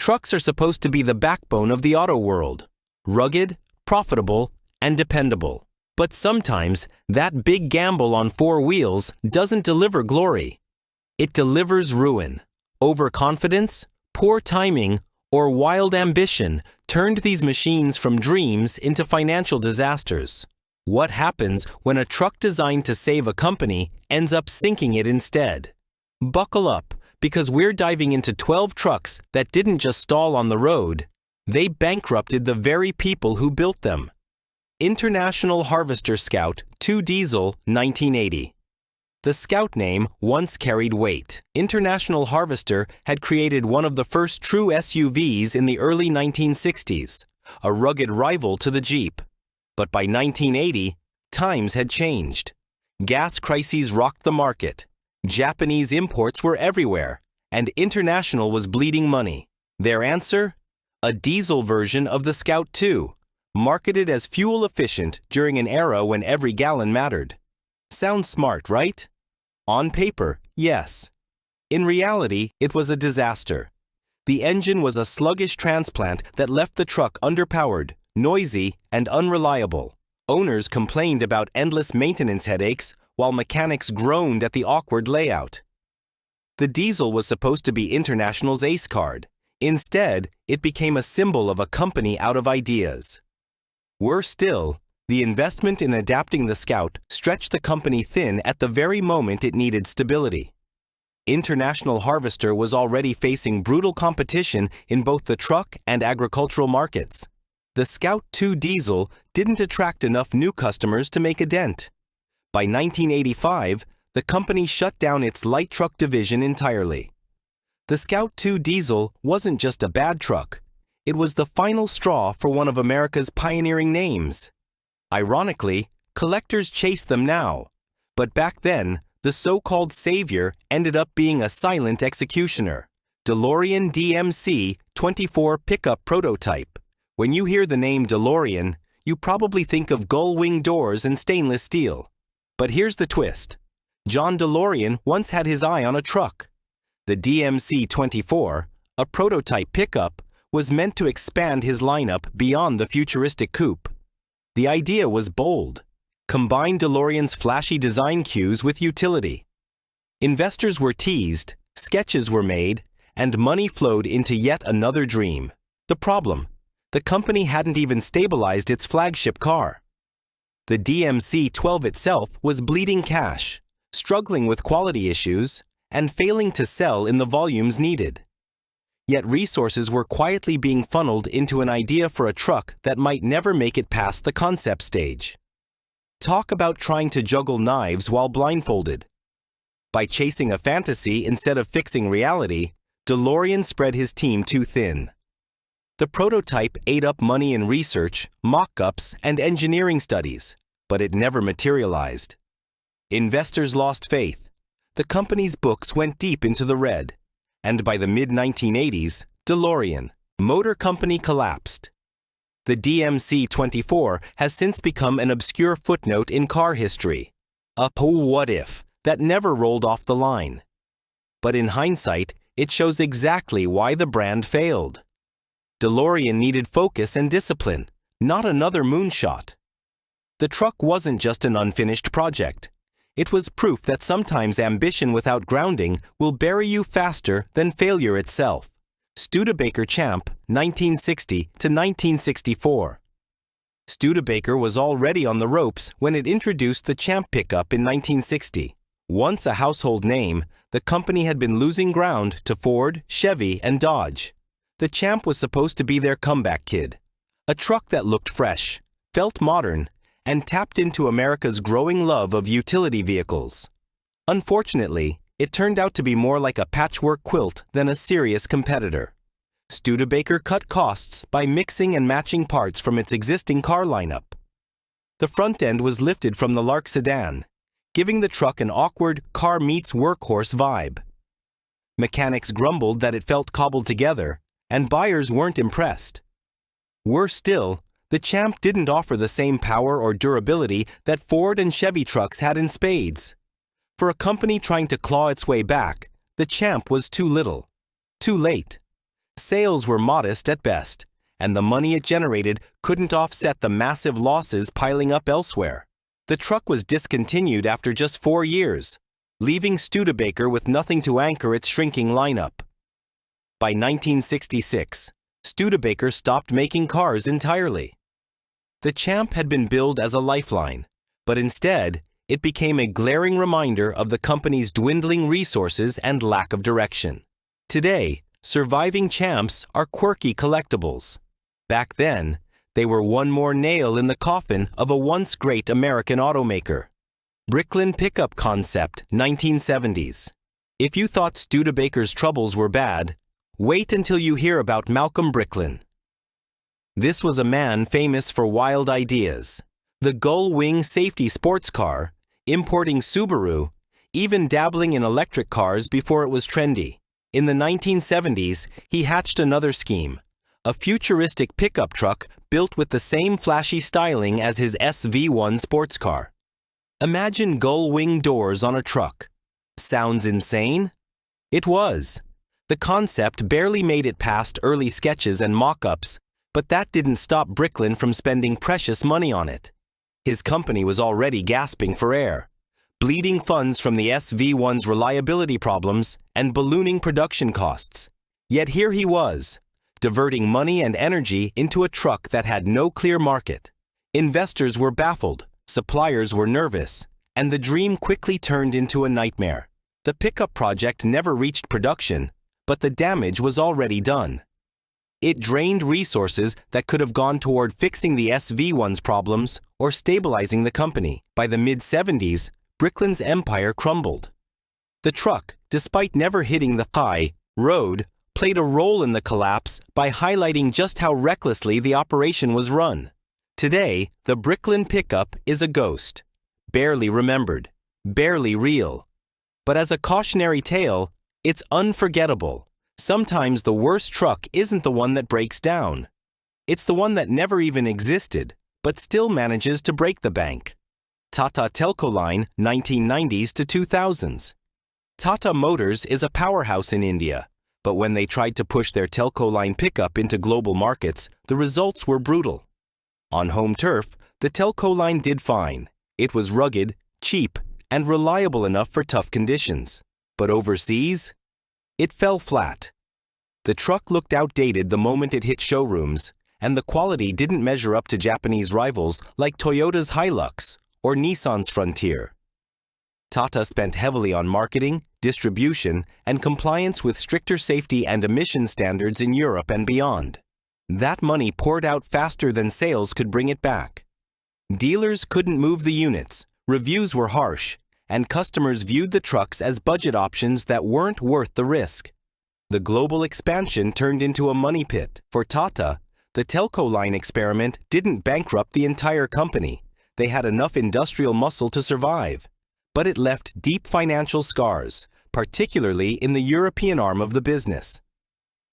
Trucks are supposed to be the backbone of the auto world. Rugged, profitable, and dependable. But sometimes, that big gamble on four wheels doesn't deliver glory. It delivers ruin. Overconfidence, poor timing, or wild ambition turned these machines from dreams into financial disasters. What happens when a truck designed to save a company ends up sinking it instead? Buckle up, because we're diving into 12 trucks that didn't just stall on the road. They bankrupted the very people who built them. International Harvester Scout 2 Diesel 1980. The Scout name once carried weight. International Harvester had created one of the first true SUVs in the early 1960s, a rugged rival to the Jeep. But by 1980, times had changed. Gas crises rocked the market. Japanese imports were everywhere, and International was bleeding money. Their answer? A diesel version of the Scout 2, marketed as fuel efficient during an era when every gallon mattered. Sounds smart, right? On paper, yes. In reality, it was a disaster. The engine was a sluggish transplant that left the truck underpowered, noisy, and unreliable. Owners complained about endless maintenance headaches, while mechanics groaned at the awkward layout. The diesel was supposed to be International's ace card. Instead, it became a symbol of a company out of ideas. Worse still, the investment in adapting the Scout stretched the company thin at the very moment it needed stability. International Harvester was already facing brutal competition in both the truck and agricultural markets. The Scout 2 Diesel didn't attract enough new customers to make a dent. By 1985, the company shut down its light truck division entirely. The Scout 2 Diesel wasn't just a bad truck. It was the final straw for one of America's pioneering names. Ironically, collectors chase them now. But back then, the so-called savior ended up being a silent executioner. DeLorean DMC 24 pickup prototype. When you hear the name DeLorean, you probably think of gull-wing doors and stainless steel. But here's the twist. John DeLorean once had his eye on a truck. The DMC 24, a prototype pickup, was meant to expand his lineup beyond the futuristic coupe. The idea was bold. Combine DeLorean's flashy design cues with utility. Investors were teased, sketches were made, and money flowed into yet another dream. The problem: the company hadn't even stabilized its flagship car. The DMC-12 itself was bleeding cash, struggling with quality issues, and failing to sell in the volumes needed. Yet resources were quietly being funneled into an idea for a truck that might never make it past the concept stage. Talk about trying to juggle knives while blindfolded. By chasing a fantasy instead of fixing reality, DeLorean spread his team too thin. The prototype ate up money in research, mock-ups, and engineering studies, but it never materialized. Investors lost faith. The company's books went deep into the red, and by the mid-1980s, DeLorean, Motor Company collapsed. The DMC-24 has since become an obscure footnote in car history, a what if that never rolled off the line. But in hindsight, it shows exactly why the brand failed. DeLorean needed focus and discipline, not another moonshot. The truck wasn't just an unfinished project. It was proof that sometimes ambition without grounding will bury you faster than failure itself. Studebaker Champ, 1960 to 1964. Studebaker was already on the ropes when it introduced the Champ pickup in 1960. Once a household name, the company had been losing ground to Ford, Chevy, and Dodge. The Champ was supposed to be their comeback kid. A truck that looked fresh, felt modern, and tapped into America's growing love of utility vehicles. Unfortunately, it turned out to be more like a patchwork quilt than a serious competitor. Studebaker cut costs by mixing and matching parts from its existing car lineup. The front end was lifted from the Lark sedan, giving the truck an awkward car-meets-workhorse vibe. Mechanics grumbled that it felt cobbled together, and buyers weren't impressed. Worse still, the Champ didn't offer the same power or durability that Ford and Chevy trucks had in spades. For a company trying to claw its way back, the Champ was too little, too late. sales were modest at best, and the money it generated couldn't offset the massive losses piling up elsewhere. The truck was discontinued after just 4 years, leaving Studebaker with nothing to anchor its shrinking lineup. By 1966, Studebaker stopped making cars entirely. The Champ had been billed as a lifeline, but instead, it became a glaring reminder of the company's dwindling resources and lack of direction. Today, surviving Champs are quirky collectibles. Back then, they were one more nail in the coffin of a once great American automaker. Bricklin Pickup Concept, 1970s. If you thought Studebaker's troubles were bad, wait until you hear about Malcolm Bricklin. This was a man famous for wild ideas. The gull-wing safety sports car, importing Subaru, even dabbling in electric cars before it was trendy. In the 1970s, he hatched another scheme, a futuristic pickup truck built with the same flashy styling as his SV1 sports car. Imagine gull-wing doors on a truck. Sounds insane? It was. The concept barely made it past early sketches and mock-ups, but that didn't stop Bricklin from spending precious money on it. His company was already gasping for air, bleeding funds from the SV1's reliability problems and ballooning production costs. Yet here he was, diverting money and energy into a truck that had no clear market. Investors were baffled, suppliers were nervous, and the dream quickly turned into a nightmare. The pickup project never reached production, but the damage was already done. It drained resources that could have gone toward fixing the SV1's problems or stabilizing the company. By the mid-70s, Bricklin's empire crumbled. The truck, despite never hitting the road, played a role in the collapse by highlighting just how recklessly the operation was run. Today, the Bricklin pickup is a ghost, barely remembered, barely real. But as a cautionary tale, it's unforgettable. Sometimes the worst truck isn't the one that breaks down. It's the one that never even existed, but still manages to break the bank. Tata Telco Line, 1990s to 2000s. Tata Motors is a powerhouse in India, but when they tried to push their Telco Line pickup into global markets, the results were brutal. On home turf, the Telco Line did fine. It was rugged, cheap, and reliable enough for tough conditions. But overseas, it fell flat. The truck looked outdated the moment it hit showrooms, and the quality didn't measure up to Japanese rivals like Toyota's Hilux or Nissan's Frontier. Tata spent heavily on marketing, distribution, and compliance with stricter safety and emission standards in Europe and beyond. That money poured out faster than sales could bring it back. Dealers couldn't move the units, reviews were harsh, and customers viewed the trucks as budget options that weren't worth the risk. The global expansion turned into a money pit. For Tata, the Telco Line experiment didn't bankrupt the entire company. They had enough industrial muscle to survive. But it left deep financial scars, particularly in the European arm of the business.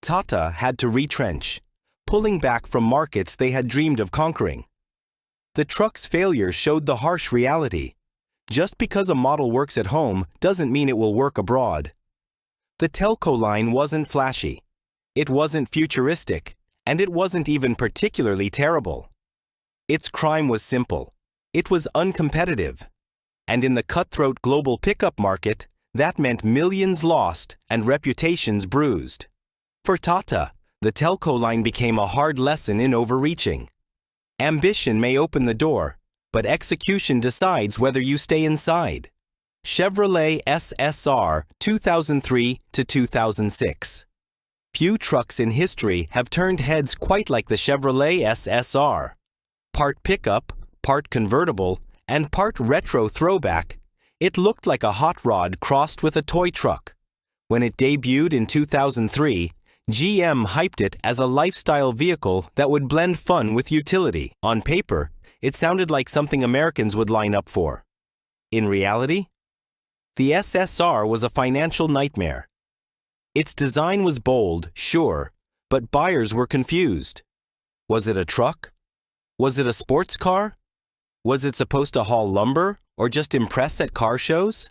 Tata had to retrench, pulling back from markets they had dreamed of conquering. The truck's failure showed the harsh reality. Just because a model works at home doesn't mean it will work abroad. The Telco Line wasn't flashy, it wasn't futuristic, and it wasn't even particularly terrible. Its crime was simple. It was uncompetitive. And in the cutthroat global pickup market, that meant millions lost and reputations bruised. For Tata, the Telco Line became a hard lesson in overreaching. Ambition may open the door, but execution decides whether you stay inside. Chevrolet SSR 2003 to 2006. Few trucks in history have turned heads quite like the Chevrolet SSR. Part pickup, part convertible, and part retro throwback, it looked like a hot rod crossed with a toy truck. When it debuted in 2003, GM hyped it as a lifestyle vehicle that would blend fun with utility. On paper, it sounded like something Americans would line up for. In reality, the SSR was a financial nightmare. Its design was bold, sure, but buyers were confused. Was it a truck? Was it a sports car? Was it supposed to haul lumber or just impress at car shows?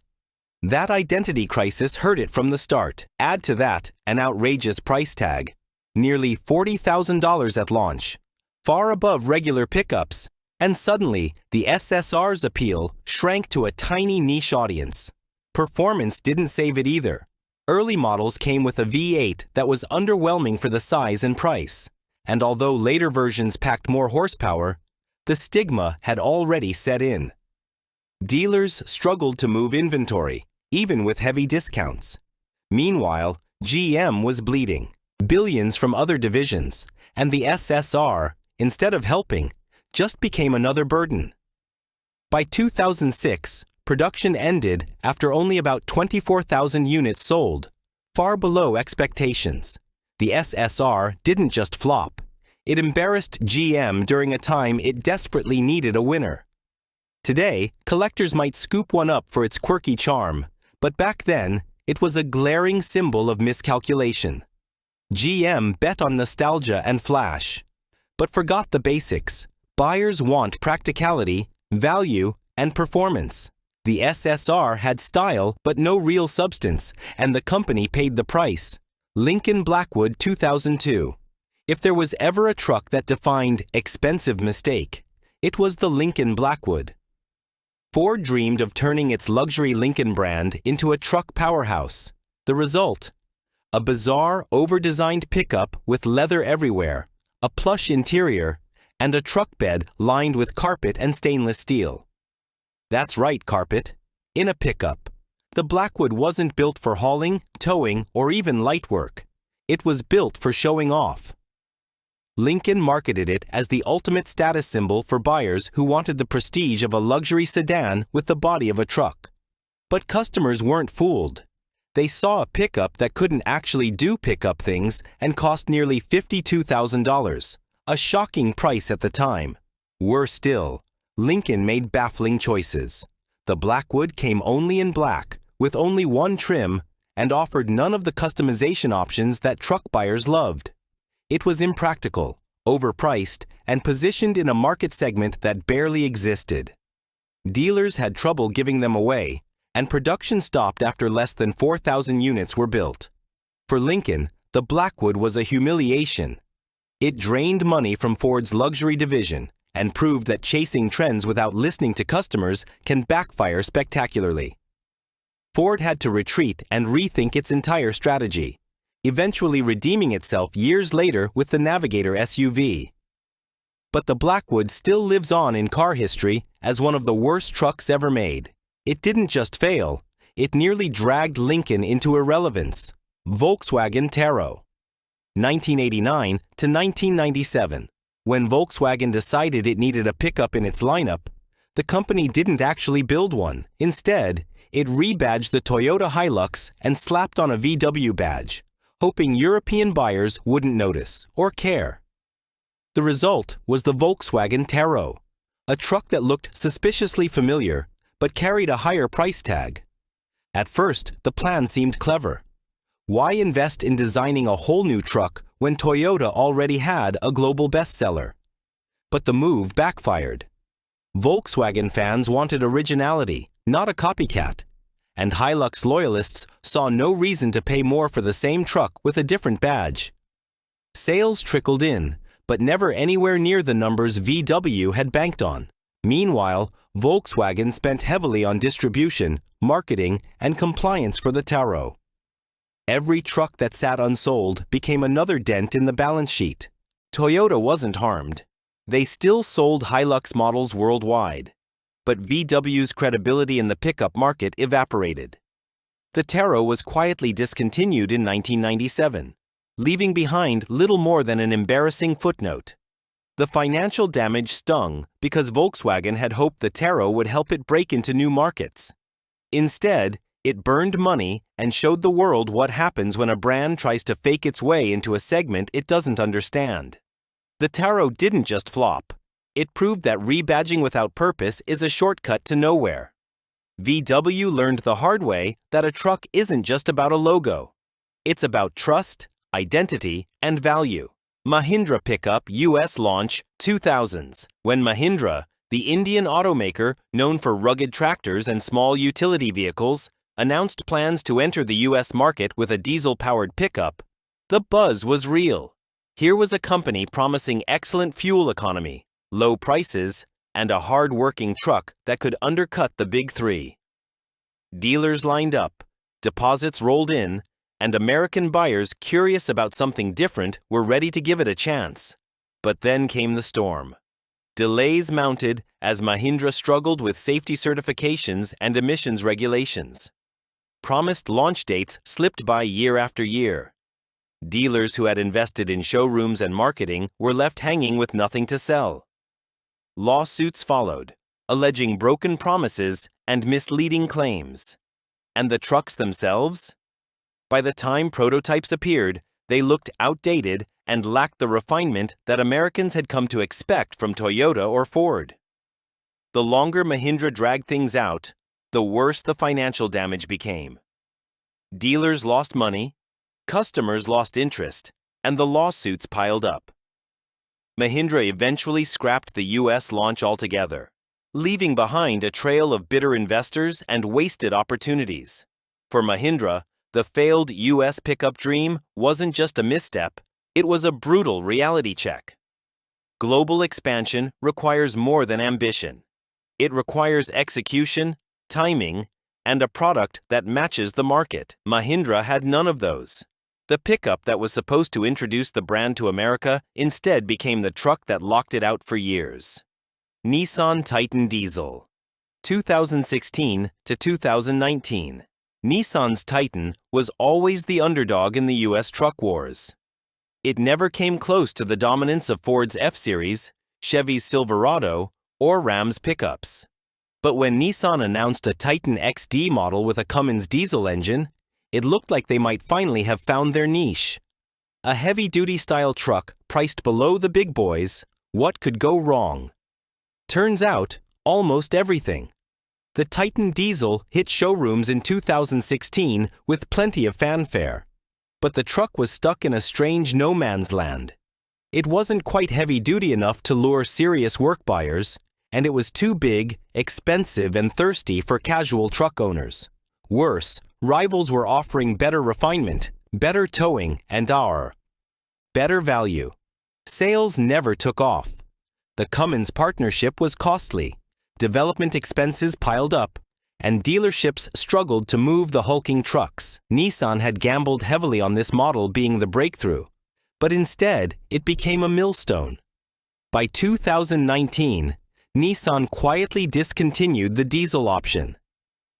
That identity crisis hurt it from the start. Add to that an outrageous price tag. nearly $40,000 at launch, far above regular pickups, and suddenly the SSR's appeal shrank to a tiny niche audience. Performance didn't save it either. Early models came with a V8 that was underwhelming for the size and price, and although later versions packed more horsepower, the stigma had already set in. Dealers struggled to move inventory, even with heavy discounts. Meanwhile, GM was bleeding billions from other divisions, and the SSR, instead of helping, just became another burden. By 2006, production ended after only about 24,000 units sold, far below expectations. The SSR didn't just flop. It embarrassed GM during a time it desperately needed a winner. Today, collectors might scoop one up for its quirky charm, but back then, it was a glaring symbol of miscalculation. GM bet on nostalgia and flash, but forgot the basics. Buyers want practicality, value, and performance. The SSR had style but no real substance, and the company paid the price. Lincoln Blackwood 2002. If there was ever a truck that defined expensive mistake, it was the Lincoln Blackwood. Ford dreamed of turning its luxury Lincoln brand into a truck powerhouse. The result? A bizarre, over-designed pickup with leather everywhere, a plush interior, and a truck bed lined with carpet and stainless steel. That's right, carpet. In a pickup. The Blackwood wasn't built for hauling, towing, or even light work. It was built for showing off. Lincoln marketed it as the ultimate status symbol for buyers who wanted the prestige of a luxury sedan with the body of a truck. But customers weren't fooled. They saw a pickup that couldn't actually do pickup things and cost nearly $52,000, a shocking price at the time. Worse still, Lincoln made baffling choices. The Blackwood came only in black, with only one trim, and offered none of the customization options that truck buyers loved. It was impractical, overpriced, and positioned in a market segment that barely existed. Dealers had trouble giving them away, and production stopped after less than 4,000 units were built. For Lincoln, the Blackwood was a humiliation. It drained money from Ford's luxury division and proved that chasing trends without listening to customers can backfire spectacularly. Ford had to retreat and rethink its entire strategy, eventually redeeming itself years later with the Navigator SUV. But the Blackwood still lives on in car history as one of the worst trucks ever made. It didn't just fail, it nearly dragged Lincoln into irrelevance. Volkswagen Taro. 1989 to 1997. When Volkswagen decided it needed a pickup in its lineup, the company didn't actually build one. Instead, it rebadged the Toyota Hilux and slapped on a VW badge, hoping European buyers wouldn't notice or care. The result was the Volkswagen Taro, a truck that looked suspiciously familiar but carried a higher price tag. At first, the plan seemed clever. Why invest in designing a whole new truck when Toyota already had a global bestseller? But the move backfired. Volkswagen fans wanted originality, not a copycat, and Hilux loyalists saw no reason to pay more for the same truck with a different badge. Sales trickled in, but never anywhere near the numbers VW had banked on. Meanwhile, Volkswagen spent heavily on distribution, marketing, and compliance for the Taro. Every truck that sat unsold became another dent in the balance sheet. Toyota wasn't harmed. They still sold Hilux models worldwide. But VW's credibility in the pickup market evaporated. The Taro was quietly discontinued in 1997, leaving behind little more than an embarrassing footnote. The financial damage stung because Volkswagen had hoped the Taro would help it break into new markets. Instead, it burned money and showed the world what happens when a brand tries to fake its way into a segment it doesn't understand. The Taro didn't just flop. It proved that rebadging without purpose is a shortcut to nowhere. VW learned the hard way that a truck isn't just about a logo. It's about trust, identity, and value. Mahindra Pickup US Launch 2000s. When Mahindra, the Indian automaker known for rugged tractors and small utility vehicles, announced plans to enter the US market with a diesel-powered pickup, the buzz was real. Here was a company promising excellent fuel economy, low prices, and a hard-working truck that could undercut the big three. Dealers lined up, deposits rolled in, and American buyers curious about something different were ready to give it a chance. But then came the storm. Delays mounted as Mahindra struggled with safety certifications and emissions regulations. Promised launch dates slipped by year after year. Dealers who had invested in showrooms and marketing were left hanging with nothing to sell. Lawsuits followed, alleging broken promises and misleading claims. And the trucks themselves? By the time prototypes appeared, they looked outdated and lacked the refinement that Americans had come to expect from Toyota or Ford. The longer Mahindra dragged things out, the worse the financial damage became. Dealers lost money, customers lost interest, and the lawsuits piled up. Mahindra eventually scrapped the U.S. launch altogether, leaving behind a trail of bitter investors and wasted opportunities. For Mahindra, the failed U.S. pickup dream wasn't just a misstep, it was a brutal reality check. Global expansion requires more than ambition. It requires execution, timing, and a product that matches the market. Mahindra had none of those. The pickup that was supposed to introduce the brand to America instead became the truck that locked it out for years. Nissan Titan Diesel. 2016 to 2019. Nissan's Titan was always the underdog in the U.S. truck wars. It never came close to the dominance of Ford's F-Series, Chevy's Silverado, or Ram's pickups. But when Nissan announced a Titan XD model with a Cummins diesel engine, it looked like they might finally have found their niche. A heavy-duty style truck priced below the big boys, what could go wrong? Turns out, almost everything. The Titan Diesel hit showrooms in 2016 with plenty of fanfare. But the truck was stuck in a strange no-man's land. It wasn't quite heavy-duty enough to lure serious work buyers, and it was too big, expensive, and thirsty for casual truck owners. Worse, rivals were offering better refinement, better towing, and better value. Sales never took off. The Cummins partnership was costly. Development expenses piled up, and dealerships struggled to move the hulking trucks. Nissan had gambled heavily on this model being the breakthrough, but instead it became a millstone. By 2019, Nissan quietly discontinued the diesel option.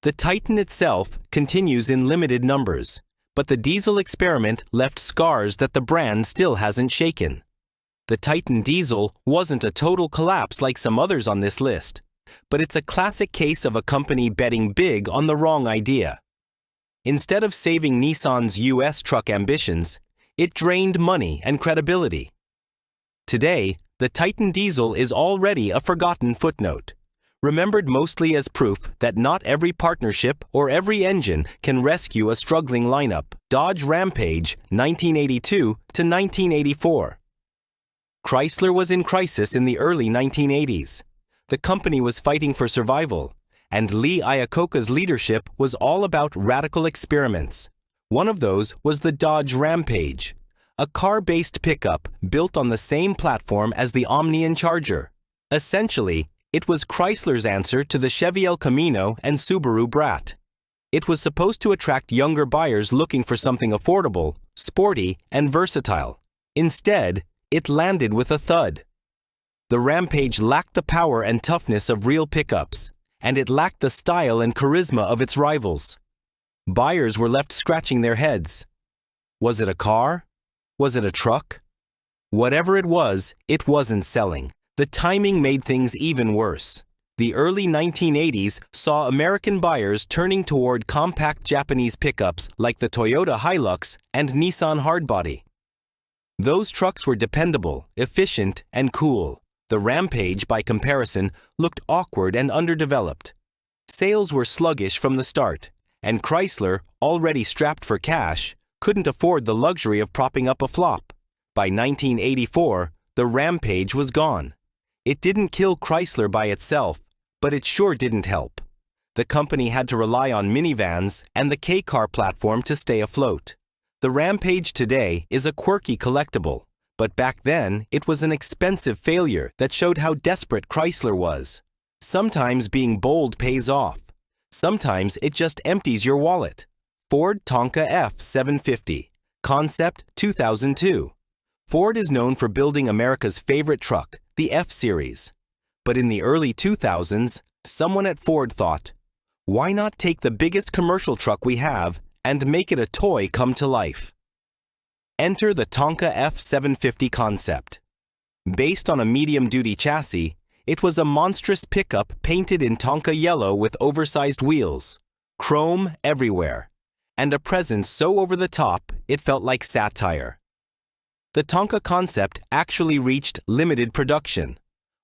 The Titan itself continues in limited numbers, but the diesel experiment left scars that the brand still hasn't shaken. The Titan Diesel wasn't a total collapse like some others on this list, but it's a classic case of a company betting big on the wrong idea. Instead of saving Nissan's U.S. truck ambitions, it drained money and credibility. Today, the Titan Diesel is already a forgotten footnote, remembered mostly as proof that not every partnership or every engine can rescue a struggling lineup. Dodge Rampage, 1982 to 1984. Chrysler was in crisis in the early 1980s. The company was fighting for survival, and Lee Iacocca's leadership was all about radical experiments. One of those was the Dodge Rampage, a car-based pickup built on the same platform as the Omni and Charger. Essentially, it was Chrysler's answer to the Chevy El Camino and Subaru Brat. It was supposed to attract younger buyers looking for something affordable, sporty, and versatile. Instead, it landed with a thud. The Rampage lacked the power and toughness of real pickups, and it lacked the style and charisma of its rivals. Buyers were left scratching their heads. Was it a car? Was it a truck? Whatever it wasn't selling. The timing made things even worse. The early 1980s saw American buyers turning toward compact Japanese pickups like the Toyota Hilux and Nissan Hardbody. Those trucks were dependable, efficient, and cool. The Rampage, by comparison, looked awkward and underdeveloped. Sales were sluggish from the start, and Chrysler, already strapped for cash, couldn't afford the luxury of propping up a flop. By 1984, the Rampage was gone. It didn't kill Chrysler by itself, but it sure didn't help. The company had to rely on minivans and the K-car platform to stay afloat. The Rampage today is a quirky collectible, But back then, it was an expensive failure that showed how desperate Chrysler was. Sometimes being bold pays off. Sometimes it just empties your wallet. Ford Tonka F750. Concept 2002. Ford is known for building America's favorite truck, the F-Series. But in the early 2000s, someone at Ford thought, why not take the biggest commercial truck we have and make it a toy come to life? Enter the Tonka F750 concept. Based on a medium-duty chassis, it was a monstrous pickup painted in Tonka yellow with oversized wheels, chrome everywhere, and a presence so over the top it felt like satire. The Tonka concept actually reached limited production,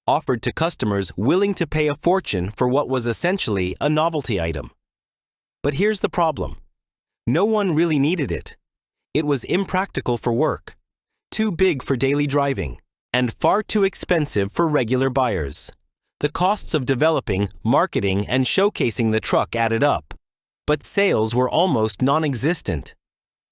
offered to customers willing to pay a fortune for what was essentially a novelty item. But here's the problem. No one really needed it. It was impractical for work, too big for daily driving, and far too expensive for regular buyers. The costs of developing, marketing, and showcasing the truck added up, but sales were almost non-existent.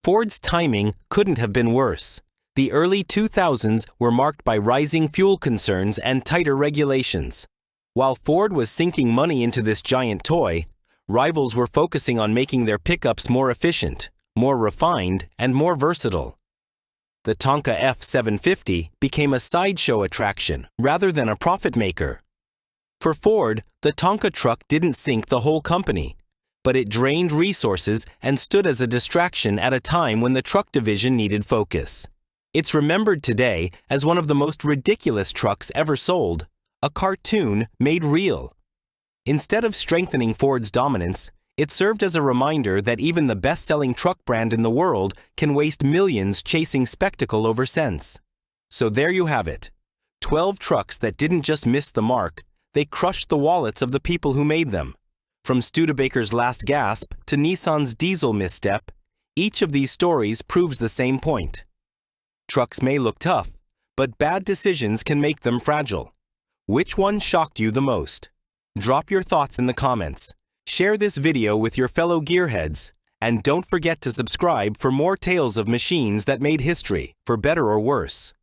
Ford's timing couldn't have been worse. The early 2000s were marked by rising fuel concerns and tighter regulations. While Ford was sinking money into this giant toy, rivals were focusing on making their pickups more efficient, more refined, and more versatile. The Tonka F750 became a sideshow attraction rather than a profit maker. For Ford, the Tonka truck didn't sink the whole company, but it drained resources and stood as a distraction at a time when the truck division needed focus. It's remembered today as one of the most ridiculous trucks ever sold, a cartoon made real. Instead of strengthening Ford's dominance, it served as a reminder that even the best-selling truck brand in the world can waste millions chasing spectacle over sense. So there you have it. 12 trucks that didn't just miss the mark, they crushed the wallets of the people who made them. From Studebaker's last gasp to Nissan's diesel misstep, each of these stories proves the same point. Trucks may look tough, but bad decisions can make them fragile. Which one shocked you the most? Drop your thoughts in the comments. Share this video with your fellow gearheads, and don't forget to subscribe for more tales of machines that made history, for better or worse.